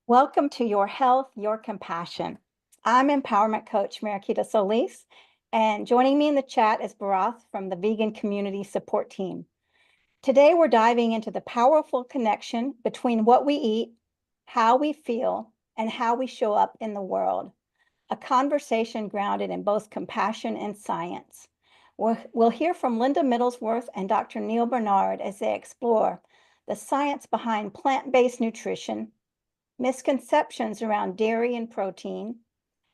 Welcome to Your Health, Your Compassion. I'm Empowerment Coach Mariquita Solis, and joining me in the chat is Barath from the Vegan Community Support Team. Today, we're diving into the powerful connection between what we eat, how we feel, and how we show up in the world. A conversation grounded in both compassion and science. We'll hear from Linda Middlesworth and Dr. Neal Barnard as they explore the science behind plant-based nutrition, misconceptions around dairy and protein,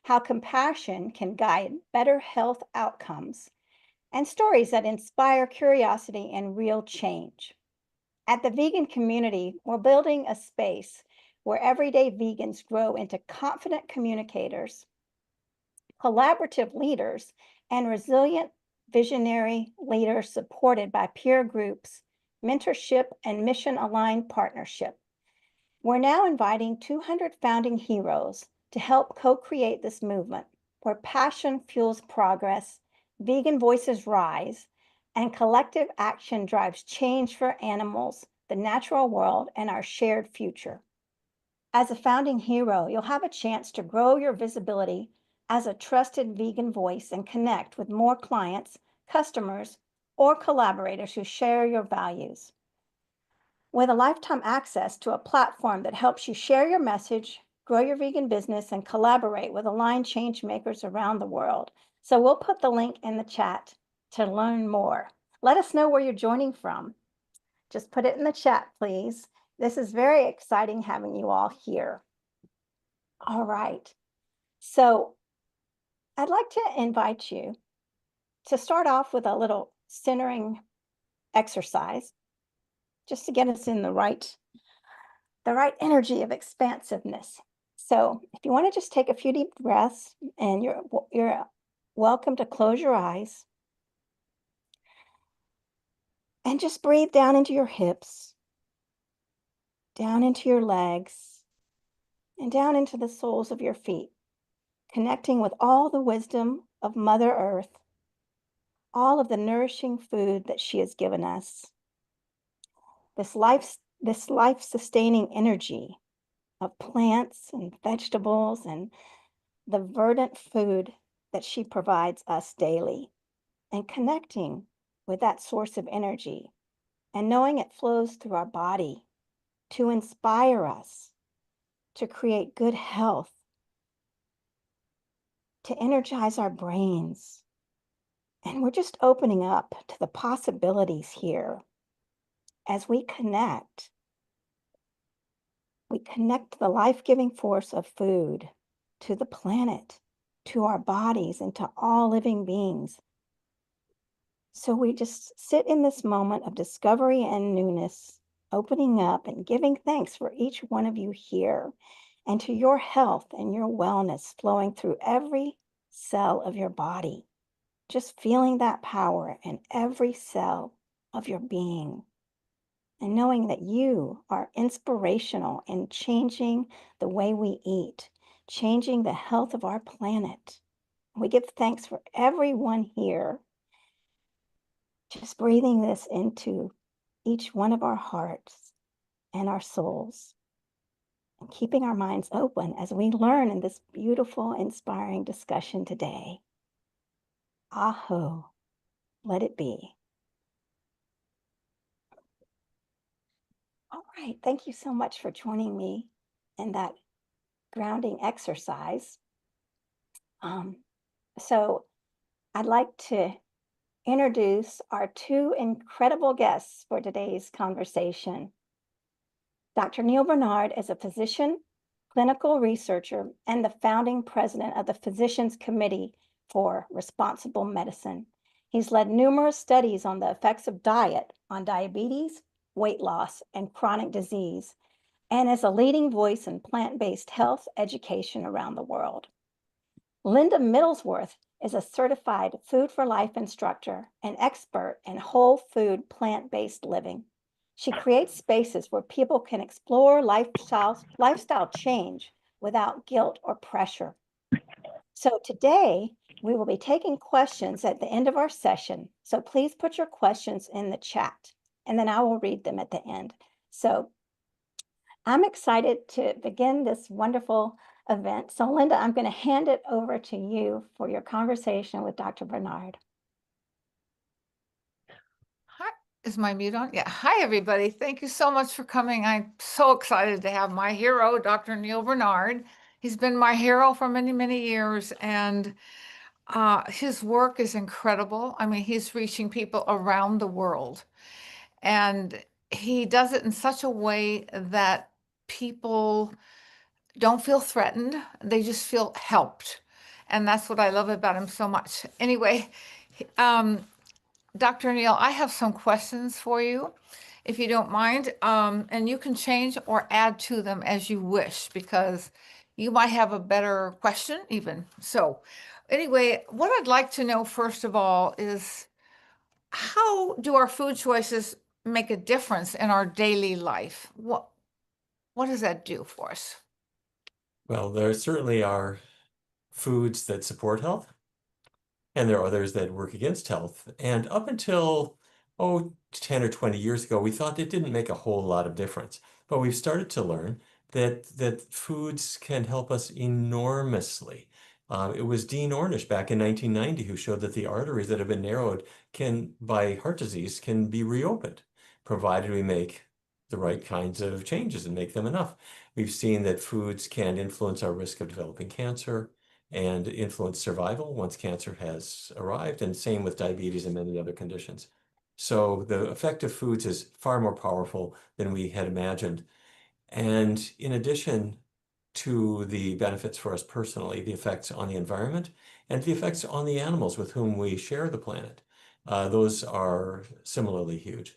how compassion can guide better health outcomes, and stories that inspire curiosity and real change. At the vegan community, we're building a space where everyday vegans grow into confident communicators, collaborative leaders, and resilient visionary leaders supported by peer groups, mentorship, and mission-aligned partnership. We're now inviting 200 founding heroes to help co-create this movement where passion fuels progress, vegan voices rise, and collective action drives change for animals, the natural world, and our shared future. As a founding hero, you'll have a chance to grow your visibility as a trusted vegan voice and connect with more clients, customers, or collaborators who share your values. With a lifetime access to a platform that helps you share your message, grow your vegan business, and collaborate with aligned change makers around the world. So we'll put the link in the chat to learn more. Let us know where you're joining from. Just put it in the chat, please. This is very exciting having you all here. All right. So I'd like to invite you to start off with a little centering exercise, just to get us in the right energy of expansiveness. So if you want to just take a few deep breaths, and you're welcome to close your eyes and just breathe down into your hips, down into your legs, and down into the soles of your feet, connecting with all the wisdom of Mother Earth, all of the nourishing food that she has given us, this life-sustaining energy of plants and vegetables and the verdant food that she provides us daily, and connecting with that source of energy and knowing it flows through our body to inspire us to create good health, to energize our brains. And we're just opening up to the possibilities here as we connect. We connect the life-giving force of food to the planet, to our bodies, and to all living beings. So we just sit in this moment of discovery and newness, opening up and giving thanks for each one of you here, and to your health and your wellness flowing through every cell of your body. Just feeling that power in every cell of your being, and knowing that you are inspirational in changing the way we eat, changing the health of our planet. We give thanks for everyone here. Just breathing this into each one of our hearts and our souls, and keeping our minds open as we learn in this beautiful, inspiring discussion today. Aho, let it be. All right, thank you so much for joining me in that grounding exercise. So I'd like to introduce our two incredible guests for today's conversation. Dr. Neal Barnard is a physician, clinical researcher, and the founding president of the Physicians Committee for Responsible Medicine. He's led numerous studies on the effects of diet on diabetes, weight loss, and chronic disease, and is a leading voice in plant-based health education around the world. Linda Middlesworth is a certified Food for Life instructor and expert in whole food plant-based living. She creates spaces where people can explore lifestyle change without guilt or pressure. So today, we will be taking questions at the end of our session. So please put your questions in the chat, and then I will read them at the end. So I'm excited to begin this wonderful event. So Linda, I'm going to hand it over to you for your conversation with Dr. Barnard. Hi, is my mute on? Yeah. Hi, everybody. Thank you so much for coming. I'm so excited to have my hero, Dr. Neal Barnard. He's been my hero for many, many years, and his work is incredible. I mean, he's reaching people around the world, and he does it in such a way that people don't feel threatened. They just feel helped. And that's what I love about him so much. Anyway, Dr. Neal, I have some questions for you, if you don't mind. And you can change or add to them as you wish, because you might have a better question even. So anyway, what I'd like to know, first of all, is how do our food choices make a difference in our daily life? What does that do for us? Well, there certainly are foods that support health, and there are others that work against health. And up until, 10 or 20 years ago, we thought it didn't make a whole lot of difference. But we've started to learn that foods can help us enormously. It was Dean Ornish back in 1990 who showed that the arteries that have been narrowed by heart disease can be reopened, provided we make the right kinds of changes and make them enough. We've seen that foods can influence our risk of developing cancer and influence survival once cancer has arrived, and same with diabetes and many other conditions. So the effect of foods is far more powerful than we had imagined. And in addition to the benefits for us personally, the effects on the environment and the effects on the animals with whom we share the planet, those are similarly huge.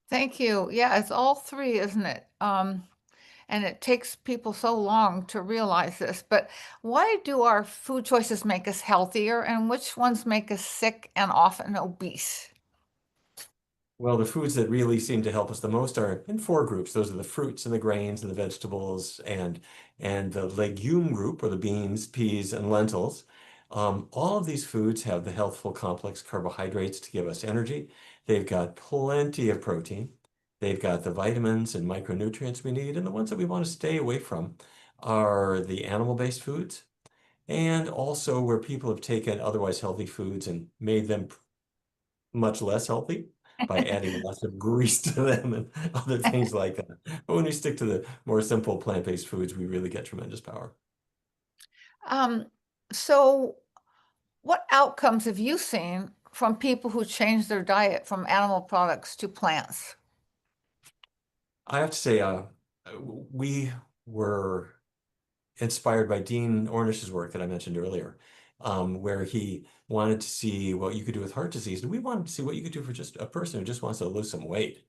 Thank you. Yeah, it's all three, isn't it? And it takes people so long to realize this. But why do our food choices make us healthier, and which ones make us sick and often obese? Well, the foods that really seem to help us the most are in four groups. Those are the fruits and the grains and the vegetables and the legume group, or the beans, peas, and lentils. All of these foods have the healthful complex carbohydrates to give us energy. They've got plenty of protein. They've got the vitamins and micronutrients we need. And the ones that we want to stay away from are the animal-based foods, and also where people have taken otherwise healthy foods and made them much less healthy by adding lots of grease to them and other things like that. But when we stick to the more simple plant-based foods, we really get tremendous power. Um, so what outcomes have you seen from people who change their diet from animal products to plants? I have to say, we were inspired by Dean Ornish's work that I mentioned earlier, where he wanted to see what you could do with heart disease. And we wanted to see what you could do for just a person who just wants to lose some weight,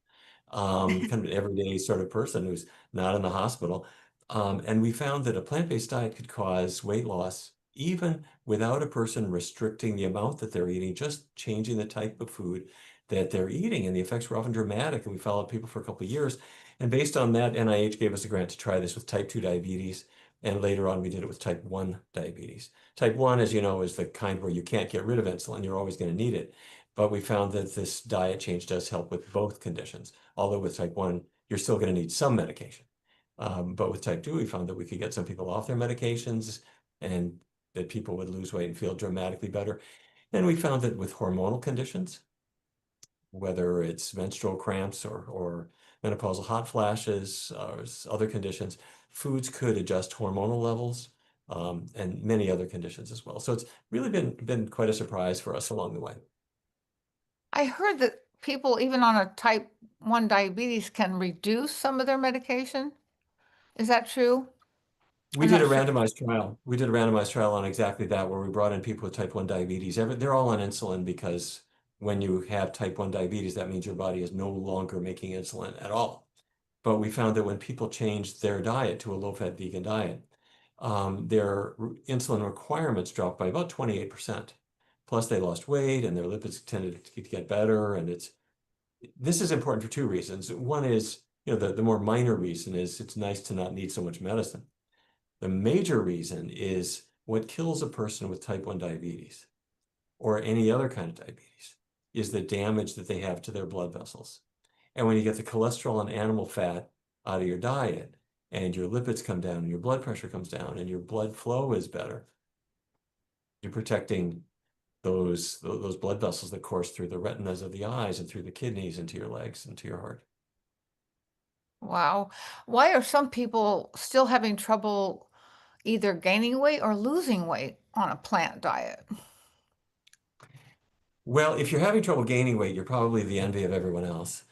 kind of an everyday sort of person who's not in the hospital. And we found that a plant-based diet could cause weight loss even without a person restricting the amount that they're eating, just changing the type of food that they're eating. And the effects were often dramatic. And we followed people for a couple of years. And based on that, NIH gave us a grant to try this with type 2 diabetes. And later on, we did it with type 1 diabetes. Type 1, as you know, is the kind where you can't get rid of insulin. You're always going to need it. But we found that this diet change does help with both conditions. Although with type 1, you're still going to need some medication. But with type 2, we found that we could get some people off their medications and that people would lose weight and feel dramatically better. And we found that with hormonal conditions, whether it's menstrual cramps or menopausal hot flashes or other conditions, foods could adjust hormonal levels, and many other conditions as well. So it's really been quite a surprise for us along the way. I heard that people, even on a type 1 diabetes, can reduce some of their medication. Is that true? We I'm did not a sure. randomized trial. We did a randomized trial on exactly that, where we brought in people with type 1 diabetes. They're all on insulin because when you have type 1 diabetes, that means your body is no longer making insulin at all. But we found that when people changed their diet to a low-fat vegan diet, their insulin requirements dropped by about 28%. Plus, they lost weight and their lipids tended to get better. And this is important for two reasons. One is, the more minor reason is it's nice to not need so much medicine. The major reason is what kills a person with type 1 diabetes or any other kind of diabetes is the damage that they have to their blood vessels. And when you get the cholesterol and animal fat out of your diet, and your lipids come down, and your blood pressure comes down, and your blood flow is better, you're protecting those blood vessels that course through the retinas of the eyes and through the kidneys into your legs and to your heart. Wow. Why are some people still having trouble either gaining weight or losing weight on a plant diet? Well, if you're having trouble gaining weight, you're probably the envy of everyone else,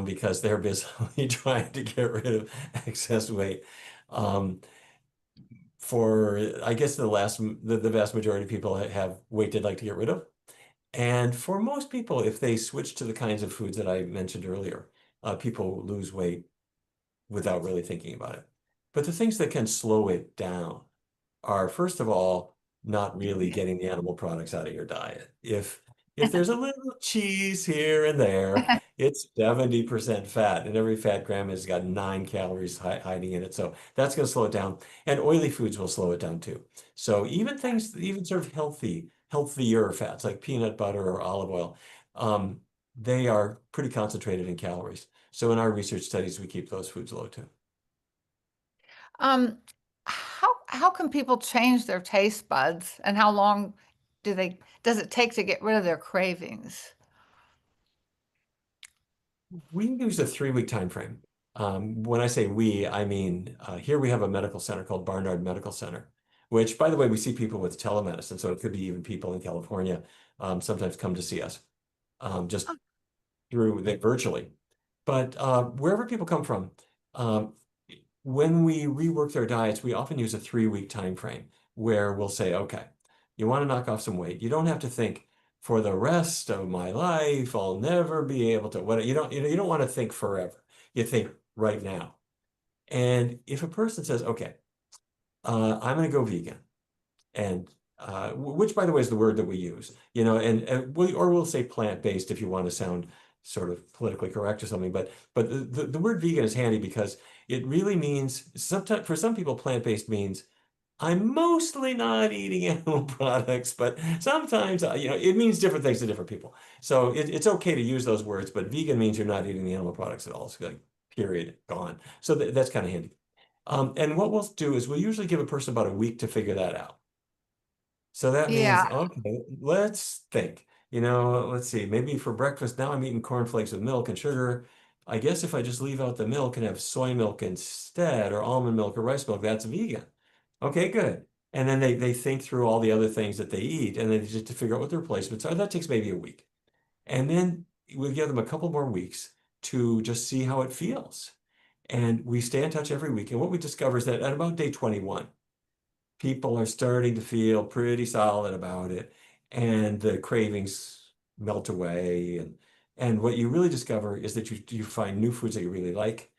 because they're busily trying to get rid of excess weight. Um, I guess the vast majority of people have weight they'd like to get rid of. And for most people, if they switch to the kinds of foods that I mentioned earlier, people lose weight without really thinking about it. But the things that can slow it down are, first of all, not really getting the animal products out of your diet. If there's a little cheese here and there, it's 70% fat, and every fat gram has got 9 calories hiding in it. So that's going to slow it down. And oily foods will slow it down too. So even sort of healthier fats like peanut butter or olive oil, they are pretty concentrated in calories. So in our research studies, we keep those foods low too. Um, how can people change their taste buds, and how long does it take to get rid of their cravings? We use a 3-week time frame. When I say we, I mean here we have a medical center called Barnard Medical Center, which, by the way, we see people with telemedicine. So it could be even people in California sometimes come to see us just virtually. But wherever people come from, um, when we rework their diets, we often use a 3-week time frame where we'll say, okay, you want to knock off some weight. You don't have to think for the rest of my life, I'll never be able to. What you don't want to think forever. You think right now. And if a person says, okay, I'm going to go vegan, and which, by the way, is the word that we use, and we'll say plant-based if you want to sound sort of politically correct or something. But the word vegan is handy because it really means, sometimes for some people, plant-based means I'm mostly not eating animal products, but sometimes it means different things to different people. So it's okay to use those words, but vegan means you're not eating the animal products at all. It's like period, gone. So that's kind of handy. And what we'll do is we'll usually give a person about a week to figure that out. So that means, Yeah, okay, let's think. Let's see, maybe for breakfast now I'm eating cornflakes with milk and sugar. I guess if I just leave out the milk and have soy milk instead, or almond milk or rice milk, that's vegan. Okay, good. And then they think through all the other things that they eat, and then just to figure out what the replacements are. That takes maybe a week. And then we'll give them a couple more weeks to just see how it feels. And we stay in touch every week. And what we discover is that at about day 21, people are starting to feel pretty solid about it, and the cravings melt away. And what you really discover is that you find new foods that you really like,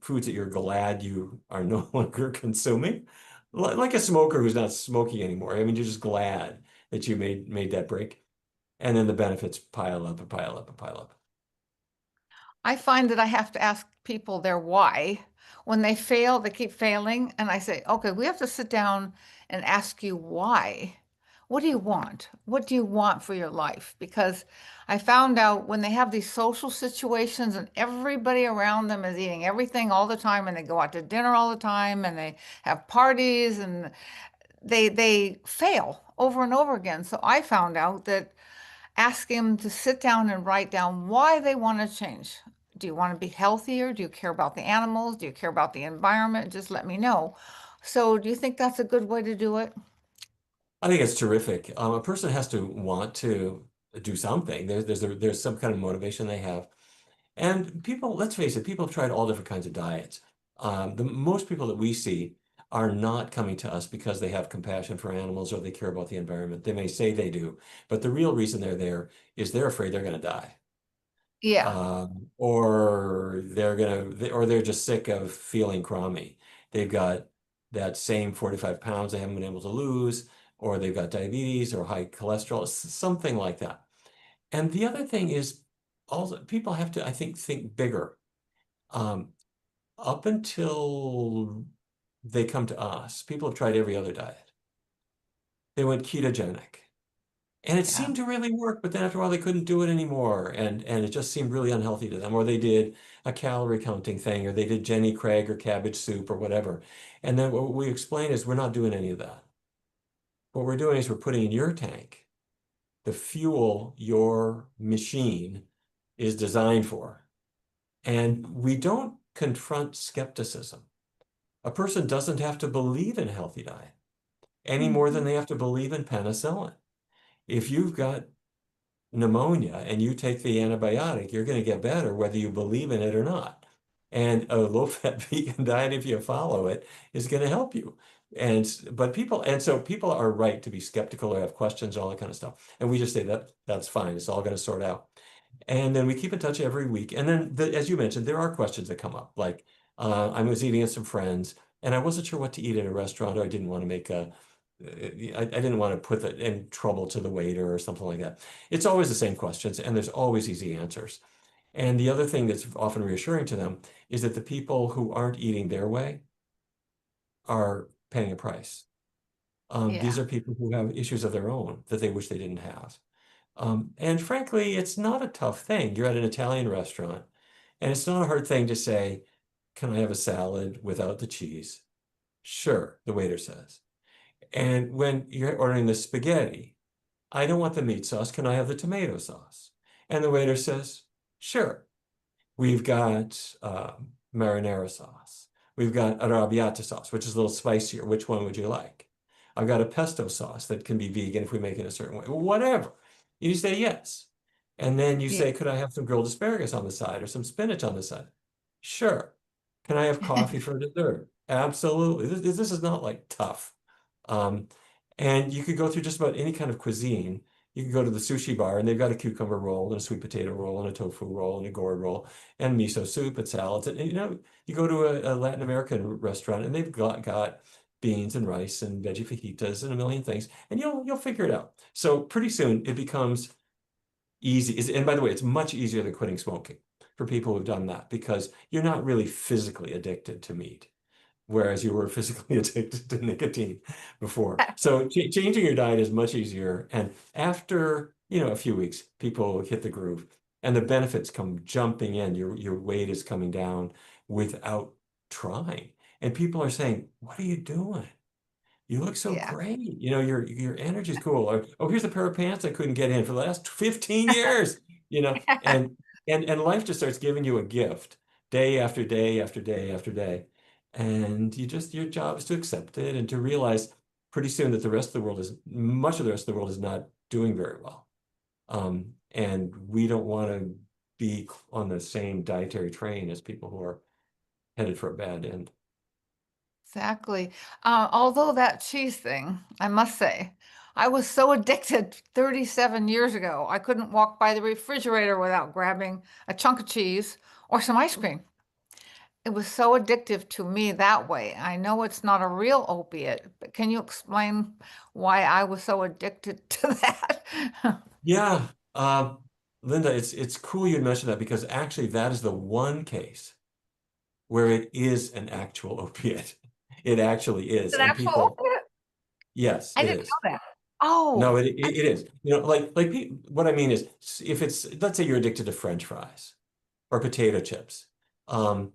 foods that you're glad you are no longer consuming, like a smoker who's not smoking anymore. I mean, you're just glad that you made that break, and then the benefits pile up and pile up and pile up. I find that I have to ask people their why. When they fail, they keep failing, and I say, okay, we have to sit down and ask you why. What do you want? What do you want for your life? Because I found out when they have these social situations and everybody around them is eating everything all the time, and they go out to dinner all the time, and they have parties, and they fail over and over again. So I found out that ask them to sit down and write down why they want to change. Do you want to be healthier? Do you care about the animals? Do you care about the environment? Just let me know. So do you think that's a good way to do it? I think it's terrific. A person has to want to do something. There's some kind of motivation they have. And people, let's face it, people have tried all different kinds of diets. The most people that we see are not coming to us because they have compassion for animals or they care about the environment. They may say they do, but the real reason they're there is they're afraid they're going to die. Yeah. Or they're just sick of feeling crummy. They've got that same 45 pounds they haven't been able to lose, or they've got diabetes or high cholesterol, something like that. And the other thing is, also people have to, I think bigger. Um, Up until they come to us, people have tried every other diet. They went ketogenic. And it Yeah. seemed to really work, but then after a while they couldn't do it anymore. And it just seemed really unhealthy to them. Or they did a calorie counting thing, or they did Jenny Craig or cabbage soup or whatever. And then what we explain is we're not doing any of that. What we're doing is we're putting in your tank the fuel your machine is designed for. And we don't confront skepticism. A person doesn't have to believe in a healthy diet any more than Mhm. they have to believe in penicillin. If you've got pneumonia and you take the antibiotic, you're going to get better whether you believe in it or not. And a low-fat vegan diet, if you follow it, is going to help you. So people are right to be skeptical or have questions, all that kind of stuff. And we just say that's fine. It's all going to sort out. And then we keep in touch every week. And then, as you mentioned, there are questions that come up. Like I was eating with some friends, and I wasn't sure what to eat at a restaurant, or I didn't want to make a I didn't want to put that in trouble to the waiter or something like that. It's always the same questions, and there's always easy answers. And the other thing that's often reassuring to them is that the people who aren't eating their way are paying a price. Yeah. These are people who have issues of their own that they wish they didn't have. And frankly, it's not a tough thing. You're at an Italian restaurant, and it's not a hard thing to say, "Can I have a salad without the cheese?" Sure, the waiter says. And when you're ordering the spaghetti, "I don't want the meat sauce. Can I have the tomato sauce?" And the waiter says, "Sure." We've got marinara sauce. We've got arrabbiata sauce, which is a little spicier. Which one would you like? I've got a pesto sauce that can be vegan if we make it a certain way. Whatever. You say yes. And then you Yeah. say, "Could I have some grilled asparagus on the side or some spinach on the side?" Sure. Can I have coffee for dessert? Absolutely. This is not like tough. Um, and you could go through just about any kind of cuisine. You can go to the sushi bar and they've got a cucumber roll and a sweet potato roll and a tofu roll and a gourd roll and miso soup and salads. And you go to a Latin American restaurant and they've got beans and rice and veggie fajitas and a million things, and you'll figure it out. So pretty soon it becomes easy. And by the way, it's much easier than quitting smoking for people who've done that because you're not really physically addicted to meat, whereas you were physically addicted to nicotine before. So changing your diet is much easier. And after, a few weeks, people hit the groove and the benefits come jumping in. Your weight is coming down without trying. And people are saying, "What are you doing? You look so Yeah. great. Your energy's cool." Or, "Oh, here's a pair of pants I couldn't get in for the last 15 years." You know, and and life just starts giving you a gift day after day after day after day. And your job is to accept it and to realize pretty soon that much of the rest of the world is not doing very well. And we don't want to be on the same dietary train as people who are headed for a bad end. Exactly. Although that cheese thing, I must say, I was so addicted 37 years ago. I couldn't walk by the refrigerator without grabbing a chunk of cheese or some ice cream. It was so addictive to me that way. I know it's not a real opiate, but can you explain why I was so addicted to that? Yeah, Linda, it's cool you mentioned that because actually that is the one case where it is an actual opiate. It actually is, An and actual people, opiate? yes, I it didn't is. know that. Oh, No, it is. What I mean is, if let's say you're addicted to French fries or potato chips, um,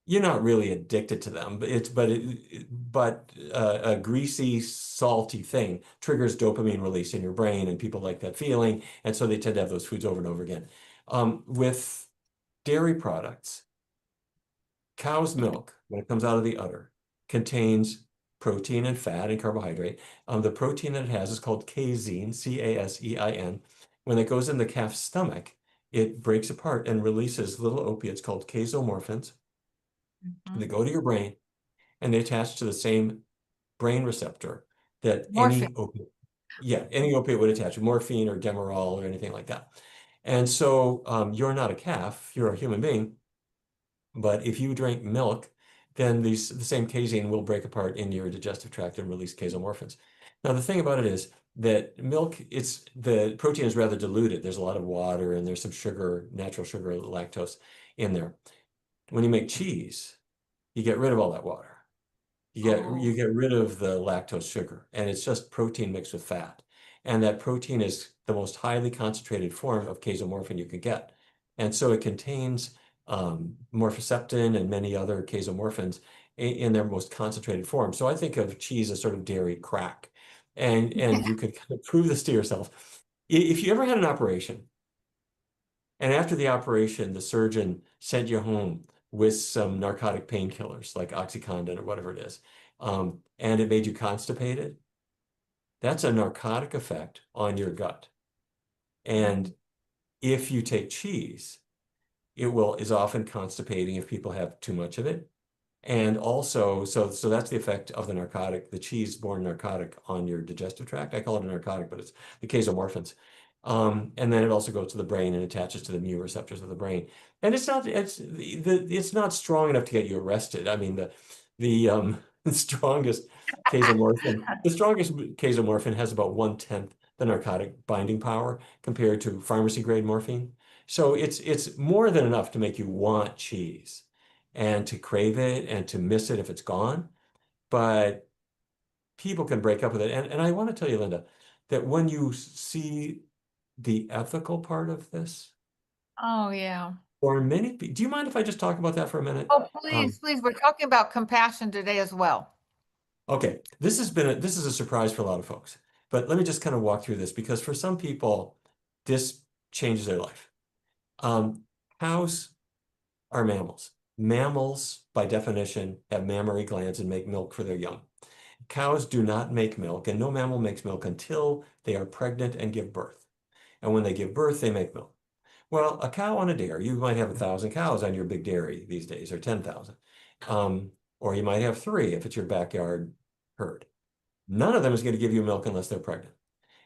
you're not really addicted to them, but a greasy, salty thing triggers dopamine release in your brain, and people like that feeling, and so they tend to have those foods over and over again. With dairy products, cow's milk, when it comes out of the udder, contains protein and fat and carbohydrate. The protein that it has is called casein, casein. When it goes in the calf's stomach, it breaks apart and releases little opiates called casomorphins. They mhm. go to your brain and they attach to the same brain receptor that Morphine. any opiate would attach to, morphine or Demerol or anything like that. And so you're not a calf, you're a human being. But if you drink milk, then the same casein will break apart in your digestive tract and release casomorphins. Now, the thing about it is that milk, the protein is rather diluted. There's a lot of water and there's some sugar, natural sugar, lactose in there. When you make cheese, you get rid of all that water. You Oh, get rid of the lactose sugar, and it's just protein mixed with fat. And that protein is the most highly concentrated form of casomorphin you could get. And so it contains morphoceptin and many other casomorphins in their most concentrated form. So I think of cheese as sort of dairy crack. And you could kind of prove this to yourself. If you ever had an operation, and after the operation, the surgeon sent you home with some narcotic painkillers like OxyContin or whatever it is, and it made you constipated, that's a narcotic effect on your gut. And if you take cheese, it is often constipating if people have too much of it. And also, so that's the effect of the narcotic, the cheese-borne narcotic on your digestive tract. I call it a narcotic, but it's the casomorphins. And then it also goes to the brain and attaches to the mu receptors of the brain. And it's not strong enough to get you arrested. I mean, the strongest casomorphin has about 1/10 the narcotic binding power compared to pharmacy grade morphine. So it's more than enough to make you want cheese and to crave it and to miss it if it's gone. But people can break up with it. And I want to tell you, Linda, that when you see the ethical part of this, Oh, yeah. or many people, do you mind if I just talk about that for a minute? Oh, please, please. We're talking about compassion today as well. Okay, this is a surprise for a lot of folks, but let me just kind of walk through this because for some people, this changes their life. Cows are mammals. Mammals, by definition, have mammary glands and make milk for their young. Cows do not make milk, and no mammal makes milk until they are pregnant and give birth. And when they give birth, they make milk. Well, a cow on a dairy, you might have 1,000 cows on your big dairy these days, or 10,000. Or you might have 3 if it's your backyard herd. None of them is going to give you milk unless they're pregnant.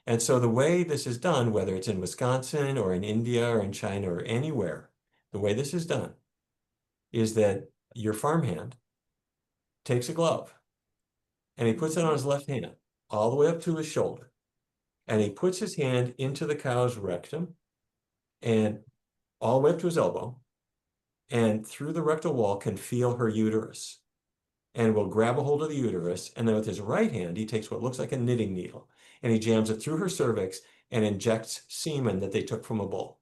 And so the way this is done, whether it's in Wisconsin or in India or in China or anywhere, the way this is done is that your farmhand takes a glove and he puts it on his left hand all the way up to his shoulder. And he puts his hand into the cow's rectum and all the way up to his elbow, and through the rectal wall can feel her uterus and will grab a hold of the uterus. And then with his right hand, he takes what looks like a knitting needle and he jams it through her cervix and injects semen that they took from a bull.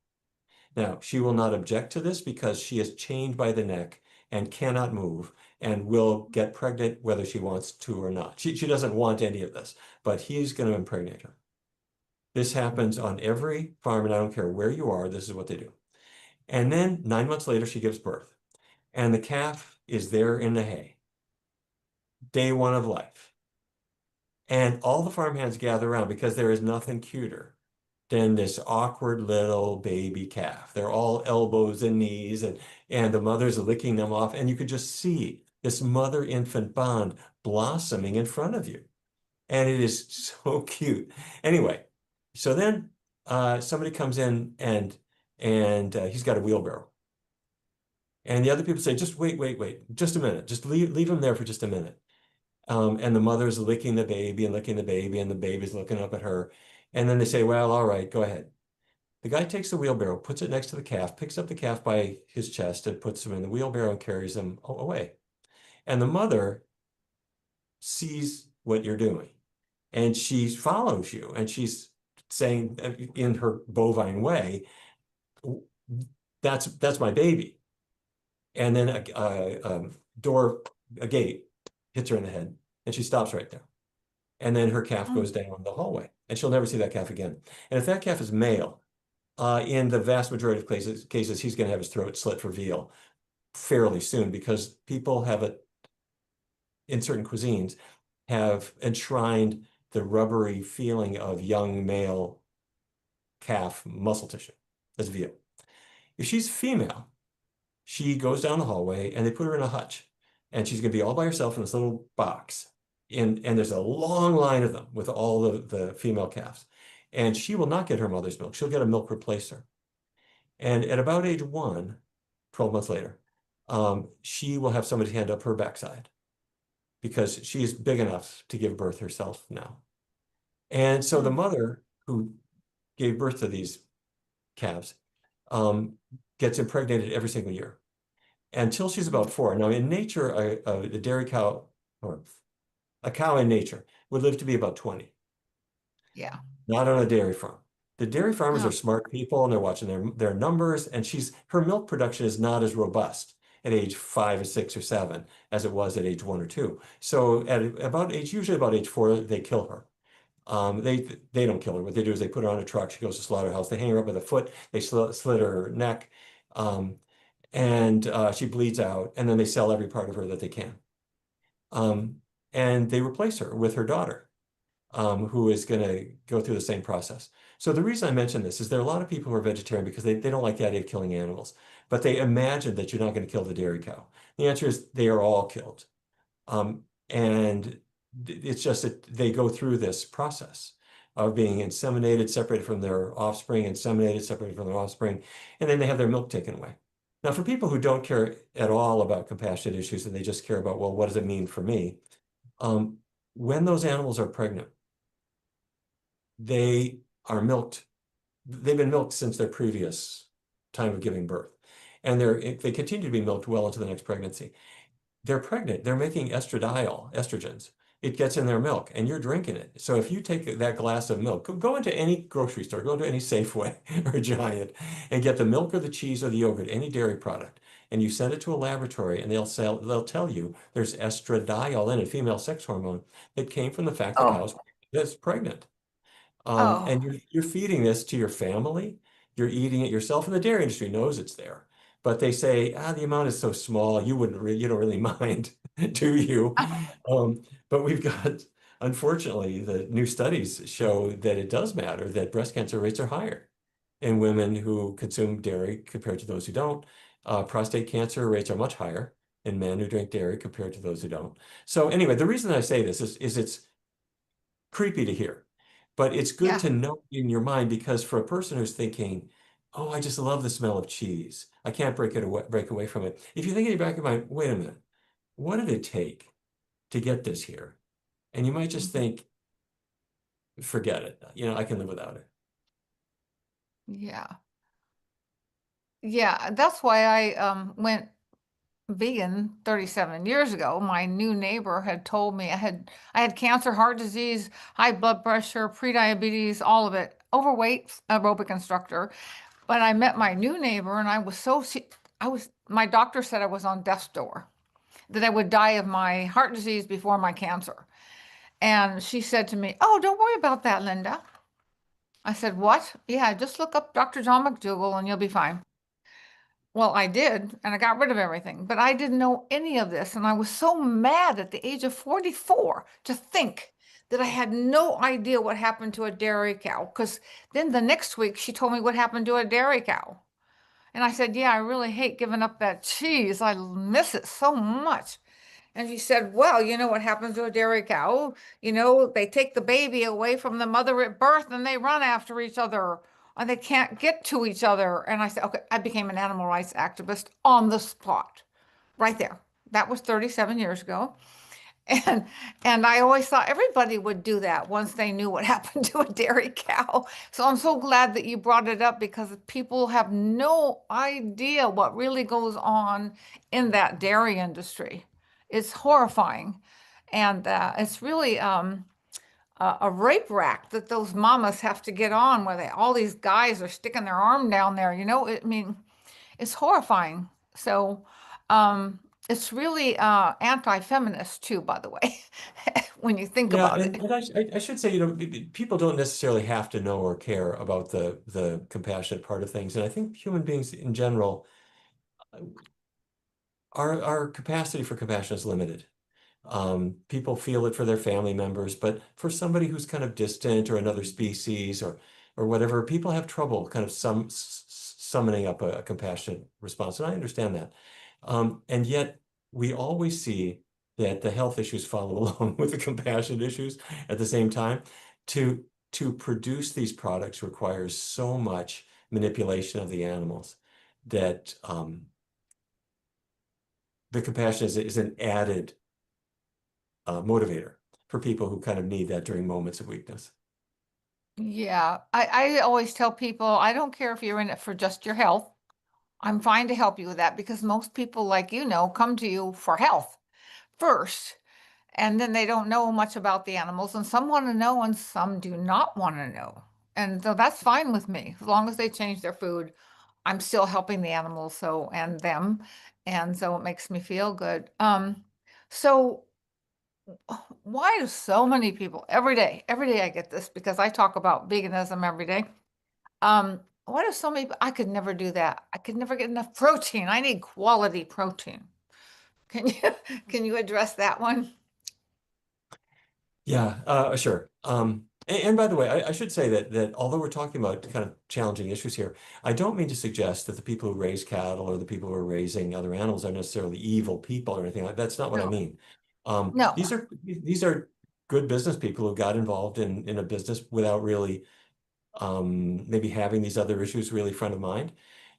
Now, she will not object to this because she is chained by the neck and cannot move and will get pregnant whether she wants to or not. She doesn't want any of this, but he's going to impregnate her. This happens on every farm, and I don't care where you are, this is what they do. And then 9 months later, she gives birth, and the calf is there in the hay. Day 1 of life. And all the farmhands gather around because there is nothing cuter than this awkward little baby calf. They're all elbows and knees, and the mother's licking them off, and you could just see this mother-infant bond blossoming in front of you. And it is so cute. Anyway, so then somebody comes in and he's got a wheelbarrow. And the other people say, just wait, just a minute. Just leave him there for just a minute. And the mother's licking the baby and the baby's looking up at her. And then they say, well, all right, go ahead. The guy takes the wheelbarrow, puts it next to the calf, picks up the calf by his chest and puts him in the wheelbarrow and carries him away. And the mother sees what you're doing and she follows you and she's saying in her bovine way, that's my baby. And then a gate hits her in the head and she stops right there. And then her calf goes down the hallway and she'll never see that calf again. And if that calf is male, in the vast majority of cases, he's going to have his throat slit for veal fairly soon because people in certain cuisines, have enshrined the rubbery feeling of young male calf muscle tissue as veal. If she's female, she goes down the hallway and they put her in a hutch and she's going to be all by herself in this little box. And there's a long line of them with all the female calves. And she will not get her mother's milk. She'll get a milk replacer. And at about age 1, 12 months later, she will have somebody hand up her backside because she's big enough to give birth herself now. And so the mother who gave birth to these calves gets impregnated every single year until she's about 4. Now, in nature, a dairy cow or a cow in nature would live to be about 20. Yeah. Not on a dairy farm. The dairy farmers Oh, are smart people and they're watching their numbers, and her milk production is not as robust at age 5 or 6 or 7 as it was at age 1 or 2. So usually about age 4, they kill her. They don't kill her. What they do is they put her on a truck. She goes to slaughterhouse. They hang her up with a foot. They slit her neck, um, and she bleeds out. And then they sell every part of her that they can. Um, and they replace her with her daughter, who is going to go through the same process. So the reason I mention this is there are a lot of people who are vegetarian because they don't like the idea of killing animals, but they imagine that you're not going to kill the dairy cow. The answer is they are all killed. And it's just that they go through this process of being inseminated, separated from their offspring, inseminated, separated from their offspring, and then they have their milk taken away. Now, for people who don't care at all about compassionate issues and they just care about, well, what does it mean for me? When those animals are pregnant, they are milked. They've been milked since their previous time of giving birth. And they continue to be milked well into the next pregnancy. They're pregnant. They're making estrogens. It gets in their milk and you're drinking it. So if you take that glass of milk, go into any grocery store, go into any Safeway or Giant and get the milk or the cheese or the yogurt, any dairy product, and you send it to a laboratory and they'll tell you there's estradiol in it, female sex hormone, that came from the fact the oh, cow's that's pregnant. And oh, you're feeding this to your family, you're eating it yourself, and the dairy industry knows it's there. But they say, the amount is so small, you don't really mind, do you? But we've got, unfortunately, the new studies show that it does matter that breast cancer rates are higher in women who consume dairy compared to those who don't. Prostate cancer rates are much higher in men who drink dairy compared to those who don't. So anyway, the reason I say this is it's creepy to hear, but it's good yeah. to know in your mind because for a person who's thinking, oh, I just love the smell of cheese. I can't break away from it. If you think in your back of your mind, wait a minute, what did it take to get this here? And you might just Mhm. think, forget it. I can live without it. Yeah. Yeah. That's why I went vegan 37 years ago. My new neighbor had told me I had cancer, heart disease, high blood pressure, prediabetes, all of it, overweight, aerobic instructor. But I met my new neighbor and my doctor said I was on death's door, that I would die of my heart disease before my cancer. And she said to me, "Oh, don't worry about that, Linda." I said, "What?" "Yeah, just look up Dr. John McDougall and you'll be fine." Well, I did, and I got rid of everything, but I didn't know any of this. And I was so mad at the age of 44 to think that I had no idea what happened to a dairy cow. Because then the next week she told me what happened to a dairy cow. And I said, "Yeah, I really hate giving up that cheese. I miss it so much." And she said, "Well, you know what happens to a dairy cow? They take the baby away from the mother at birth and they run after each other and they can't get to each other." And I said, "Okay," I became an animal rights activist on the spot, right there. That was 37 years ago. And and I always thought everybody would do that once they knew what happened to a dairy cow. So I'm so glad that you brought it up because people have no idea what really goes on in that dairy industry. It's horrifying. And it's really a rape rack that those mamas have to get on where all these guys are sticking their arm down there. I mean, it's horrifying. So, it's really anti-feminist too, by the way, when you think Yeah, about and, it. and I should say, people don't necessarily have to know or care about the compassionate part of things. And I think human beings in general, our capacity for compassion is limited. People feel it for their family members, but for somebody who's kind of distant or another species or whatever, people have trouble kind of summoning up a compassionate response, and I understand that. And yet we always see that the health issues follow along with the compassionate issues at the same time. To produce these products requires so much manipulation of the animals that the compassion is an added motivator for people who kind of need that during moments of weakness. Yeah, I always tell people, I don't care if you're in it for just your health. I'm fine to help you with that because most people, like come to you for health first. And then they don't know much about the animals, and some want to know and some do not want to know. And so that's fine with me. As long as they change their food, I'm still helping the animals so and them. And so it makes me feel good. So why do so many people every day I get this because I talk about veganism every day. Why do so many, I could never do that. I could never get enough protein. I need quality protein. Can you can you address that one? Yeah, sure. And by the way, I should say that although we're talking about kind of challenging issues here, I don't mean to suggest that the people who raise cattle or the people who are raising other animals are necessarily evil people or anything like that. That's not what I No, mean. no. These are good business people who got involved in a business without really maybe having these other issues really front of mind.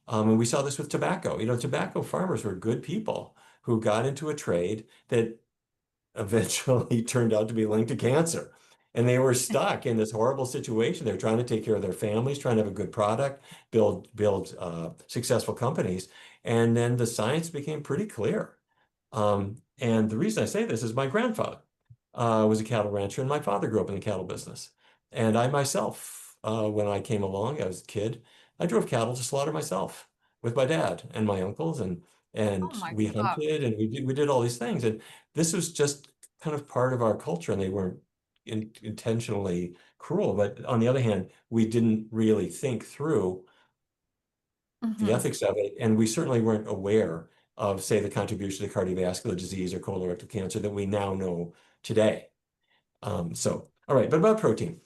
And we saw this with tobacco. Tobacco farmers were good people who got into a trade that eventually turned out to be linked to cancer. And they were stuck in this horrible situation. They're trying to take care of their families, trying to have a good product, build successful companies. And then the science became pretty clear. And the reason I say this is my grandfather was a cattle rancher, and my father grew up in the cattle business. And I myself, when I came along, I was a kid, I drove cattle to slaughter myself with my dad and my uncles, and Oh and my we God. hunted and we did all these things. And this was just kind of part of our culture, and they weren't intentionally cruel. But on the other hand, we didn't really think through the Hmm. ethics of it, and we certainly weren't aware of, say, the contribution to cardiovascular disease or colorectal cancer that we now know today. All right, but about protein.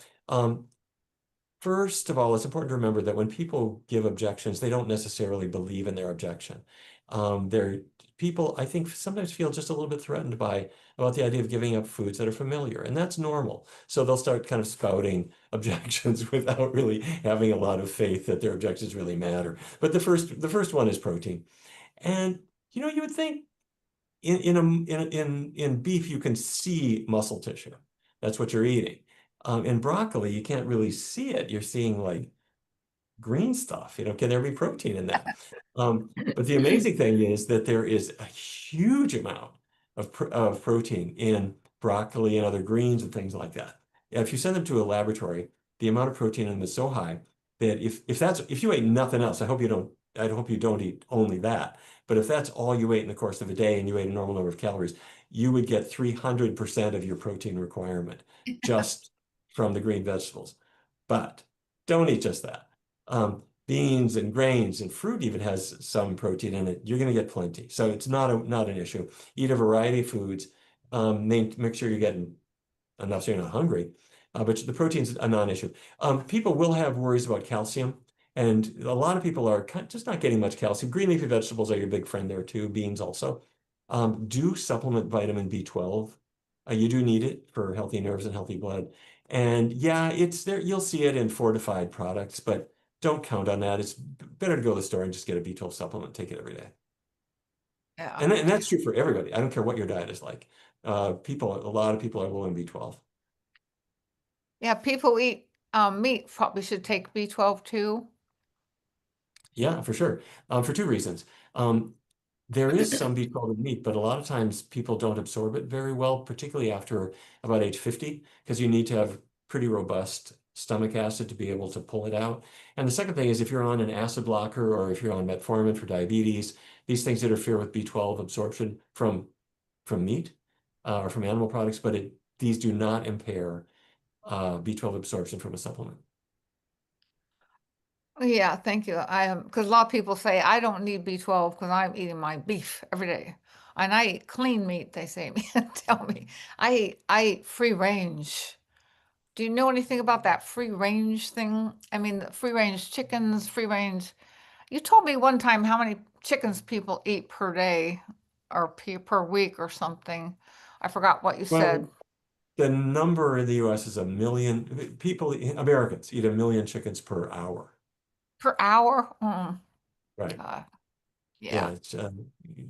First of all, it's important to remember that when people give objections, they don't necessarily believe in their objection. They're people, I think, sometimes feel just a little bit threatened about the idea of giving up foods that are familiar, and that's normal. So they'll start kind of spouting objections without really having a lot of faith that their objections really matter. But the first one is protein, and you would think in beef you can see muscle tissue. That's what you're eating. In broccoli, you can't really see it. You're seeing like green stuff. Can there be protein in that? But the amazing thing is that there is a huge amount of protein in broccoli and other greens and things like that. If you send them to a laboratory, the amount of protein in them is so high that if you ate nothing else, I hope you don't eat only that. But if that's all you ate in the course of a day and you ate a normal number of calories, you would get 300% of your protein requirement just from the green vegetables. But don't eat just that. Beans and grains and fruit even has some protein in it. You're going to get plenty. So it's not an issue. Eat a variety of foods. Make sure you're getting enough so you're not hungry. But the protein's a non-issue. People will have worries about calcium, and a lot of people are just not getting much calcium. Green leafy vegetables are your big friend there too. Beans also. Do supplement vitamin B12. You do need it for healthy nerves and healthy blood. And yeah, it's there. You'll see it in fortified products, but don't count on that. It's better to go to the store and just get a B12 supplement, take it every day. Yeah. And that's true for everybody. I don't care what your diet is like. A lot of people are low in B12. Yeah, people who eat meat probably should take B12 too. Yeah, for sure. For two reasons. There is some B12 in meat, but a lot of times people don't absorb it very well, particularly after about age 50, because you need to have pretty robust stomach acid to be able to pull it out. And the second thing is if you're on an acid blocker or if you're on metformin for diabetes, these things interfere with B12 absorption from meat or from animal products, but these do not impair B12 absorption from a supplement. Yeah, thank you. I am because a lot of people say I don't need B12 because I'm eating my beef every day. And I eat clean meat, they say me tell me. I eat free range. Do you know anything about that free range thing? I mean, the free range chickens, free range. You told me one time how many chickens people eat per day or per week or something. I forgot what you said. Well, the number in the US is 1 million people, Americans eat 1 million chickens per hour. Per hour? Mm, Right. uh, Yeah, yeah. it's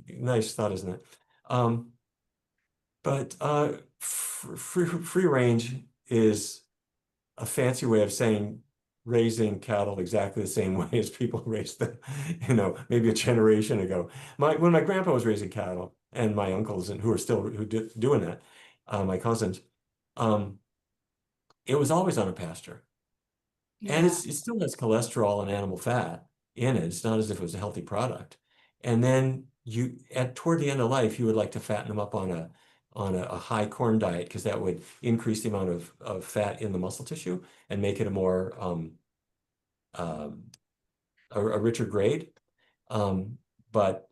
nice thought, isn't it? Um, but free range is a fancy way of saying raising cattle exactly the same way as people raised them, maybe a generation ago. When my grandpa was raising cattle and my uncles and who are still doing that, my cousins, it was always on a pasture. And Yeah. it still has cholesterol and animal fat in it. It's not as if it was a healthy product. And then toward the end of life, you would like to fatten them up on a high corn diet because that would increase the amount of fat in the muscle tissue and make it a more a richer grade. But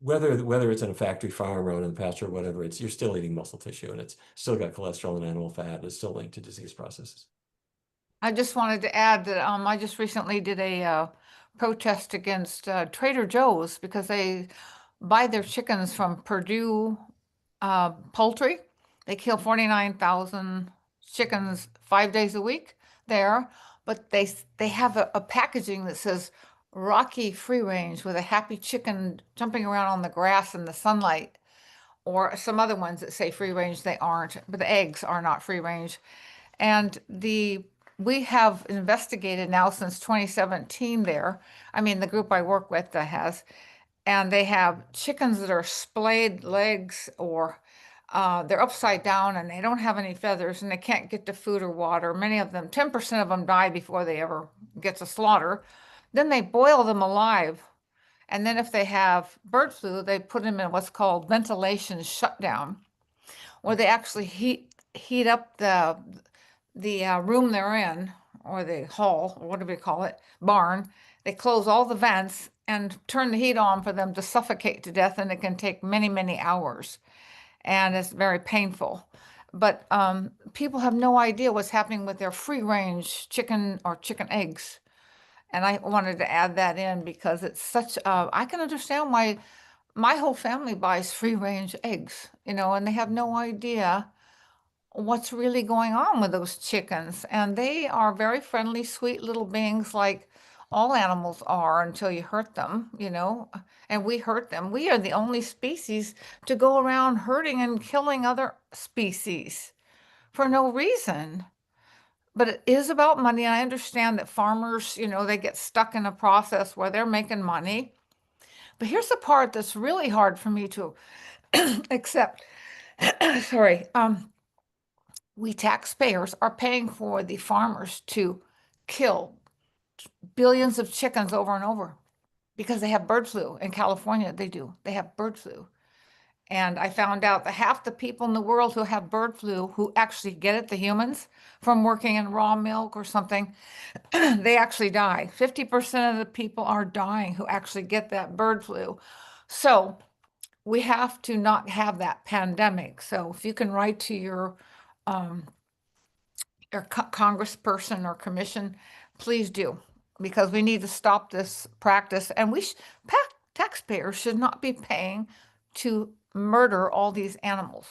whether it's in a factory farm or on a pasture or whatever, you're still eating muscle tissue and it's still got cholesterol and animal fat. It's still linked to disease processes. I just wanted to add that I just recently did a protest against Trader Joe's because they buy their chickens from Purdue Poultry. They kill 49,000 chickens 5 days a week there, but they have a packaging that says Rocky Free Range with a happy chicken jumping around on the grass in the sunlight, or some other ones that say free range. They aren't, but the eggs are not free range. And we have investigated now since 2017 there. I mean, the group I work with that has, and they have chickens that are splayed legs or they're upside down and they don't have any feathers and they can't get to food or water. Many of them, 10% of them die before they ever get to slaughter. Then they boil them alive. And then if they have bird flu, they put them in what's called ventilation shutdown, where they actually heat up the room they're in, or the hall, or whatever you call it, barn. They close all the vents and turn the heat on for them to suffocate to death, and it can take many, many hours, and it's very painful. But people have no idea what's happening with their free-range chicken or chicken eggs. And I wanted to add that in because it's such, I can understand why my whole family buys free-range eggs, and they have no idea what's really going on with those chickens. And they are very friendly, sweet little beings like all animals are until you hurt them, and we hurt them. We are the only species to go around hurting and killing other species for no reason. But it is about money. And I understand that farmers, they get stuck in a process where they're making money. But here's the part that's really hard for me to accept. Sorry. We taxpayers are paying for the farmers to kill billions of chickens over and over because they have bird flu. In California, they have bird flu. And I found out that half the people in the world who have bird flu, who actually get it, the humans, from working in raw milk or something, they actually die. 50% of the people are dying who actually get that bird flu. So we have to not have that pandemic. So if you can write to your congressperson or commission, please do, because we need to stop this practice. And taxpayers should not be paying to murder all these animals.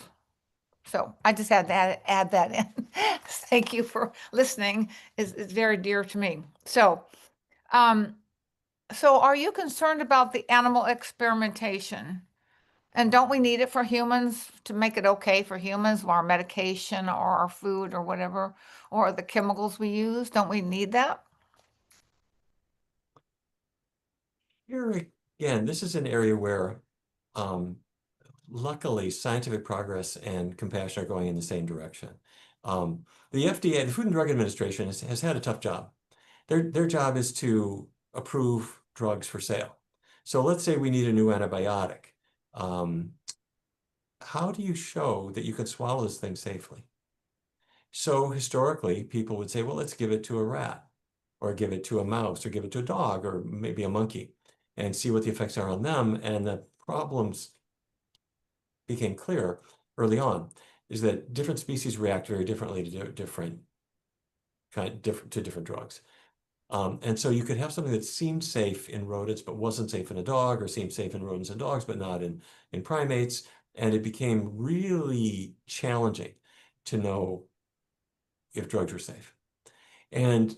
So I just had to add that in. Thank you for listening. It's very dear to me. So, so are you concerned about the animal experimentation? And don't we need it for humans to make it okay for humans, our medication or our food or whatever, or the chemicals we use? Don't we need that? Here again, this is an area where luckily scientific progress and compassion are going in the same direction. The FDA, the Food and Drug Administration, has had a tough job. Their job is to approve drugs for sale. So let's say we need a new antibiotic. How do you show that you can swallow this thing safely? So historically, people would say, well, let's give it to a rat, or give it to a mouse, or give it to a dog, or maybe a monkey, and see what the effects are on them. And the problems became clear early on, is that different species react very differently to different drugs. And so you could have something that seemed safe in rodents, but wasn't safe in a dog, or seemed safe in rodents and dogs, but not in primates. And it became really challenging to know if drugs were safe. And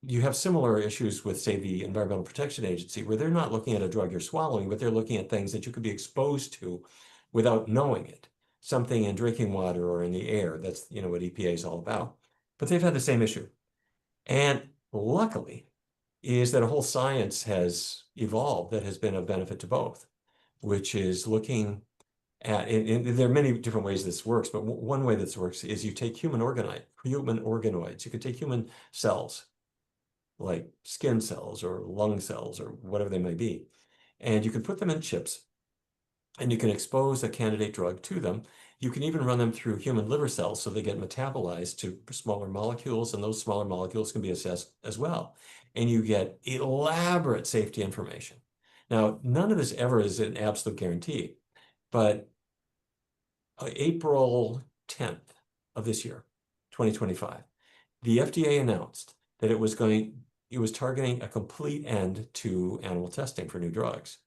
you have similar issues with, say, the Environmental Protection Agency, where they're not looking at a drug you're swallowing, but they're looking at things that you could be exposed to without knowing it. Something in drinking water or in the air. That's, what EPA is all about. But they've had the same issue. And luckily is that a whole science has evolved that has been of benefit to both, which is looking And there are many different ways this works, but one way this works is you take human organoids. You could take human cells, like skin cells or lung cells or whatever they may be, and you can put them in chips, and you can expose a candidate drug to them. You can even run them through human liver cells so they get metabolized to smaller molecules, and those smaller molecules can be assessed as well. And you get elaborate safety information. Now, none of this ever is an absolute guarantee, but April 10th of this year, 2025, the FDA announced that it was targeting a complete end to animal testing for new drugs.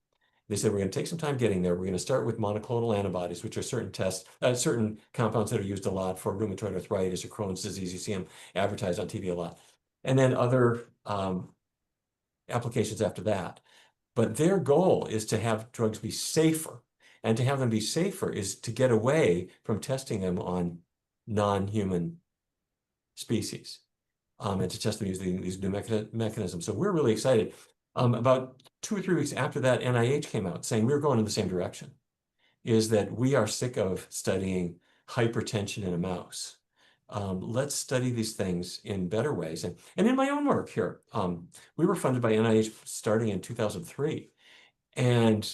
They said, we're going to take some time getting there. We're going to start with monoclonal antibodies, which are certain compounds that are used a lot for rheumatoid arthritis or Crohn's disease. You see them advertised on TV a lot. And then other applications after that. But their goal is to have drugs be safer. And to have them be safer is to get away from testing them on non-human species and to test them using these new mechanisms. So we're really excited. About 2 or 3 weeks after that, NIH came out saying we're going in the same direction, is that we are sick of studying hypertension in a mouse. Let's study these things in better ways. And in my own work here, we were funded by NIH starting in 2003. And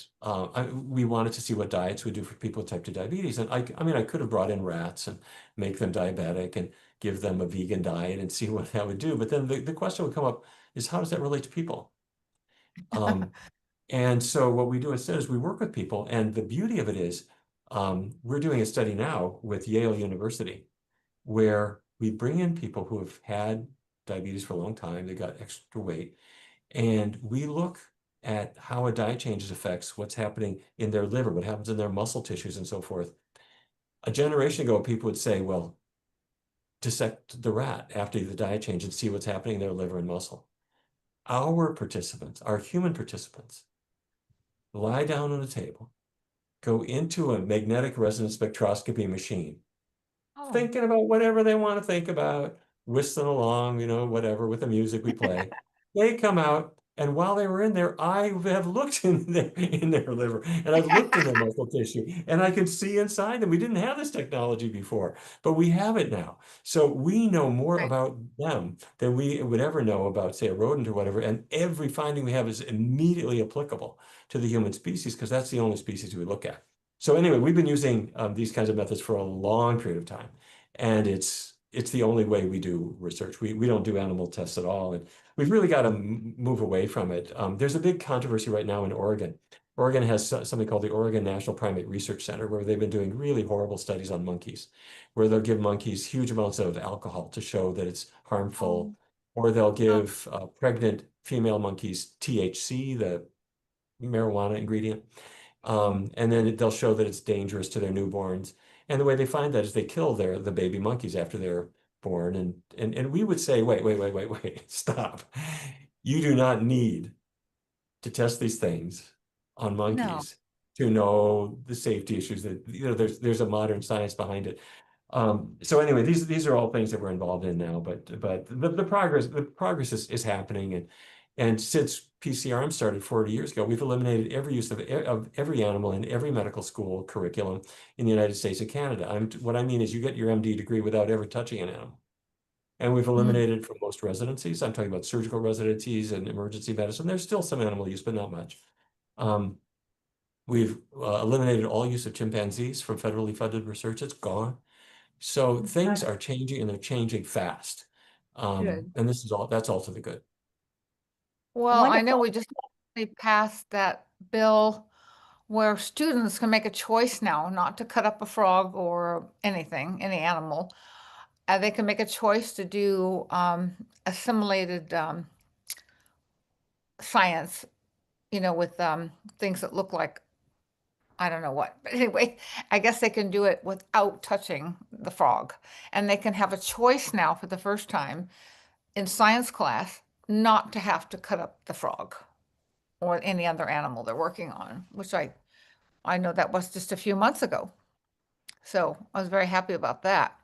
we wanted to see what diets would do for people with type 2 diabetes. And I mean, I could have brought in rats and make them diabetic and give them a vegan diet and see what that would do. But then the question would come up is, how does that relate to people? And so what we do instead is we work with people. And the beauty of it is we're doing a study now with Yale University where we bring in people who have had diabetes for a long time. They got extra weight. And we look at how a diet change affects what's happening in their liver, what happens in their muscle tissues and so forth. A generation ago, people would say, well, dissect the rat after the diet change and see what's happening in their liver and muscle. Our participants, our human participants, lie down on a table, go into a magnetic resonance spectroscopy machine, thinking about whatever they want to think about, whistling along, whatever, with the music we play. They come out, and while they were in there, I have looked in their liver, and I've looked in their muscle tissue, and I can see inside them. We didn't have this technology before, but we have it now. So we know more about them than we would ever know about, say, a rodent or whatever, and every finding we have is immediately applicable to the human species because that's the only species we look at. So anyway, we've been using these kinds of methods for a long period of time, and it's the only way we do research. We don't do animal tests at all, and we've really got to move away from it. There's a big controversy right now in Oregon. Oregon has something called the Oregon National Primate Research Center, where they've been doing really horrible studies on monkeys, where they'll give monkeys huge amounts of alcohol to show that it's harmful, or they'll give pregnant female monkeys THC, the marijuana ingredient, and then they'll show that it's dangerous to their newborns. And the way they find that is they kill the baby monkeys after they're born. And we would say, wait, stop. You do not need to test these things on monkeys to know the safety issues that, there's a modern science behind it. So anyway, these are all things that we're involved in now, but the progress is happening. And since PCRM started 40 years ago, we've eliminated every use of every animal in every medical school curriculum in the United States and Canada. What I mean is you get your MD degree without ever touching an animal. And we've eliminated it from most residencies. I'm talking about surgical residencies and emergency medicine. There's still some animal use, but not much. We've eliminated all use of chimpanzees from federally funded research. It's gone. So things are changing, and they're changing fast. And that's all to the good. Well, I know Wonderful. we just passed that bill where students can make a choice now not to cut up a frog or anything, any animal. They can make a choice to do assimilated science, with things that look like, I don't know what. But anyway, I guess they can do it without touching the frog. And they can have a choice now for the first time in science class not to have to cut up the frog or any other animal they're working on, which I know that was just a few months ago. So I was very happy about that.